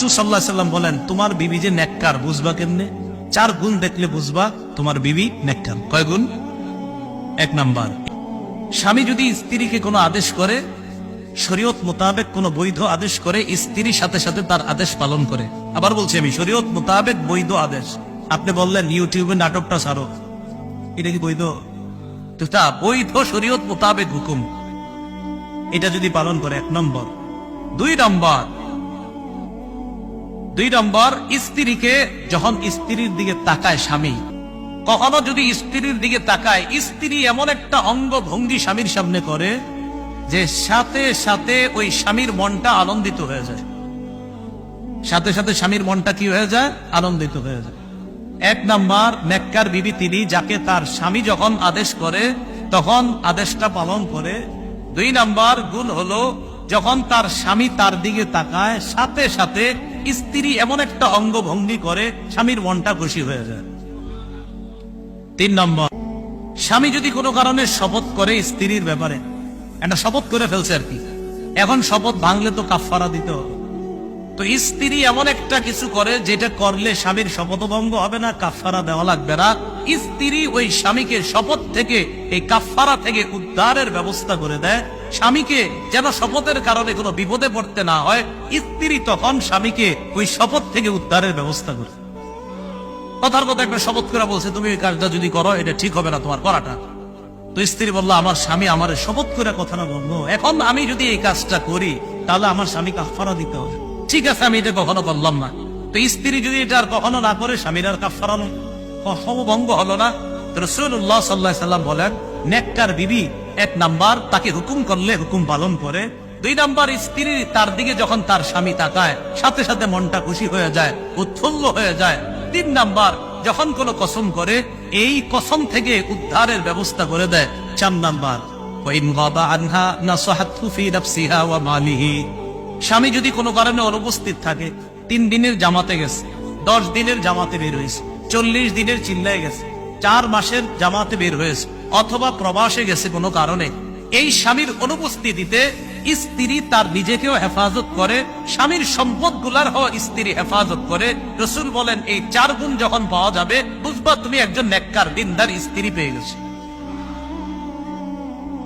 রাসূল সাল্লাল্লাহু আলাইহি সাল্লাম বলেন, তোমার বিবি যে নেককার বুঝবা কেমনে? 4 গুণ দেখলে বুঝবা তোমার বিবি নেককার। কয় গুণ? 1 নাম্বার, স্বামী যদি স্ত্রীকে কোনো আদেশ করে, শরীয়ত মোতাবেক কোনো বৈধ আদেশ করে, স্ত্রীর সাথে সাথে তার আদেশ পালন করে। আবার বলছি আমি, শরীয়ত মোতাবেক বৈধ আদেশ। আপনি বললেন ইউটিউবে নাটকটা ছাড়ো, এটা কি বৈধ? এটা বৈধ শরীয়ত মোতাবেক হুকুম, এটা যদি পালন করে 1 নম্বর। 2 নম্বর, স্ত্রীকে যখন স্ত্রীর দিকে তাকায় স্বামী, কখনো যদি স্ত্রীর দিকে তাকায়, স্ত্রী এমন একটা অঙ্গ ভঙ্গি স্বামীর সামনে করে যে সাথে সাথে ওই স্বামীর মনটা আনন্দিত হয়ে যায়। সাথে সাথে স্বামীর মনটা কি হয়ে যায়? আনন্দিত হয়ে যায়। 1 নাম্বার, নেককার বিবি তিনি, যাকে তার স্বামী যখন আদেশ করে তখন আদেশটা পালন করে। 2 নাম্বার গুণ হলো, যখন তার স্বামী তার দিকে তাকায় সাথে সাথে স্ত্রী এমন একটা অঙ্গভঙ্গি করে স্বামীর মনটা খুশি হয়ে যায়। 3 নম্বর, স্বামী যদি কোনো কারণে শপথ করে স্ত্রীর ব্যাপারে, একটা শপথ করে ফেলছে আর কি, এখন শপথ ভাঙলে তো কাফারা দিতে হবে। তো স্ত্রী এমন একটা কিছু করে যেটা করলে স্বামীর শপথভঙ্গ হবে না, কাফারা দেওয়া লাগবে না। স্ত্রী ওই স্বামীকে শপথ থেকে, এই কাফারা থেকে উদ্ধারের ব্যবস্থা করে দেয়, স্বামীকে যেন শপথের কারণে কোনো বিপদে পড়তে না হয়। স্ত্রী তখন স্বামীকে ওই শপথ থেকে উদ্ধারের ব্যবস্থা করে। কথার কথা একটা শপথ করে বলছে, তুমি এই কাজটা যদি করো এটা ঠিক হবে না তোমার করাটা। তো স্ত্রী বললো, আমার স্বামী আমার শপথ করে কথাটা বললো, এখন আমি যদি এই কাজটা করি তাহলে আমার স্বামী কাফারা দিতে হবে। ঠিক আছে, আমি এটা কখনো করলাম না। তো স্ত্রী যদি এটা আর কখনো না করে, স্বামীর আর কাফারা ভঙ্গ হলো না। তো রাসূলুল্লাহ সাল্লাল্লাহু আলাইহি সাল্লাম বলেন, নেককার বিবি 1 নাম্বার, তাকে হুকুম করলে হুকুম পালন করে। 2 নাম্বার, স্ত্রী তার দিকে যখন তার স্বামী তাকায় সাথে সাথে মনটা খুশি হয়ে যায়, উৎফুল্ল হয়ে যায়। 3 নাম্বার, যখন কোনো কসম করে এই কসম থেকে উদ্ধারের ব্যবস্থা করে দেয়। 4 নাম্বার, ওয়াইন গাবা আনহা নাসাহাতু ফি নাফসিহা ওয়া মালিহি, স্বামী যদি কোনো কারণে অনুপস্থিত থাকে, 3 দিনের জামাতে গেছে, 10 দিনের জামাতে বের হয়েছে, 40 দিনের চিল্লায় গেছে, 4 মাসের জামাতে বের হয়েছে, অথবা প্রবাসে গেছে কোনো কারণে, এই স্বামীর অনুপস্থিতিতে স্ত্রী তার নিজেকেও হেফাজত করে, স্বামীর সম্পদ গুলার স্ত্রী হেফাজত করে। রাসূল বলেন, এই 4 গুণ যখন পাওয়া যাবে বুঝবা তুমি একজন নেককার দিনদার স্ত্রী পেয়ে গেছে।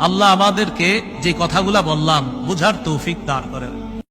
আল্লাহ আমাদেরকে যে কথাগুলা বললাম বুঝার তৌফিক দান করেন।